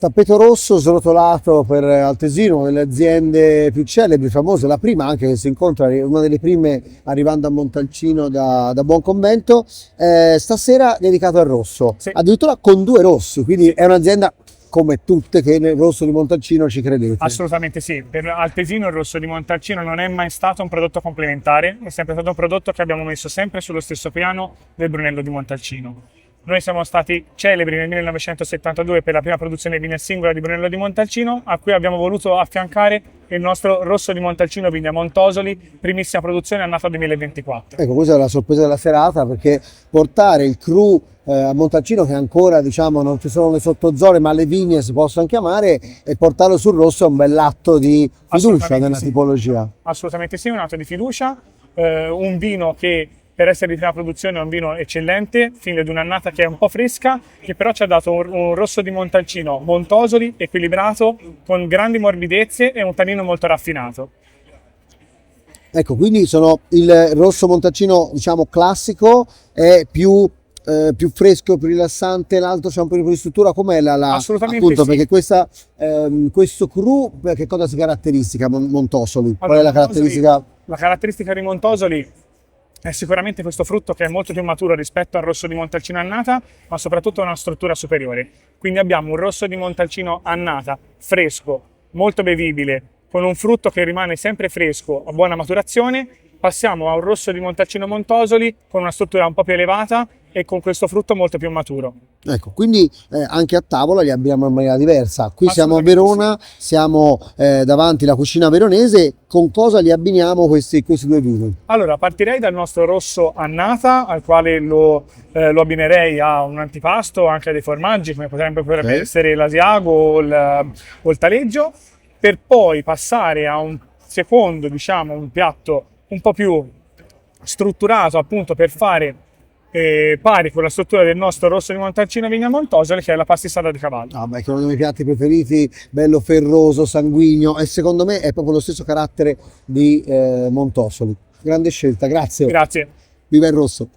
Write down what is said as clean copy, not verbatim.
Tappeto rosso srotolato per Altesino, una delle aziende più celebri, famose, la prima anche che si incontra, una delle prime arrivando a Montalcino da Buonconvento, stasera dedicato al rosso, Sì. addirittura con 2 rossi, quindi è un'azienda come tutte che nel rosso di Montalcino ci credete. Assolutamente sì, per Altesino il rosso di Montalcino non è mai stato un prodotto complementare, è sempre stato un prodotto che abbiamo messo sempre sullo stesso piano del Brunello di Montalcino. Noi siamo stati celebri nel 1972 per la prima produzione di linea singola di Brunello di Montalcino, a cui abbiamo voluto affiancare il nostro rosso di Montalcino Vigna Montosoli, primissima produzione annata 2024. Ecco, questa è la sorpresa della serata, perché portare il cru a Montalcino, che ancora diciamo non ci sono le sottozone ma le vigne si possono chiamare, e portarlo sul rosso è un bell'atto di fiducia nella sì. tipologia. Assolutamente sì, un atto di fiducia, un vino che per essere di prima produzione è un vino eccellente, figlio di un'annata che è un po' fresca, che però ci ha dato un rosso di Montalcino Montosoli, equilibrato, con grandi morbidezze e un tannino molto raffinato. Ecco, quindi il rosso Montalcino, diciamo, classico, è più fresco, più rilassante, l'altro c'è un po' più di struttura, com'è Assolutamente appunto, sì. perché questo cru, che cosa si caratterizza Montosoli? Qual è Allora, la caratteristica? La caratteristica di Montosoli è sicuramente questo frutto che è molto più maturo rispetto al rosso di Montalcino annata, ma soprattutto ha una struttura superiore. Quindi abbiamo un rosso di Montalcino annata, fresco, molto bevibile, con un frutto che rimane sempre fresco, a buona maturazione. Passiamo a un rosso di Montalcino Montosoli con una struttura un po' più elevata e con questo frutto molto più maturo. Ecco, quindi anche a tavola li abbiamo in maniera diversa. Qui siamo a Assolutamente Verona, siamo davanti alla cucina veronese. Con cosa li abbiniamo questi 2 vini? Allora, partirei dal nostro rosso annata, al quale lo abbinerei a un antipasto, anche a dei formaggi, come potrebbe essere l'asiago o il taleggio, per poi passare a un secondo, diciamo, un piatto un po' più strutturato, appunto, per fare pari con la struttura del nostro rosso di Montalcino Vigna Montosoli, che è la pastissata di cavallo. Ah, beh, che è uno dei miei piatti preferiti, bello ferroso, sanguigno, e secondo me è proprio lo stesso carattere di Montosoli. Grande scelta, grazie. Grazie. Viva il rosso!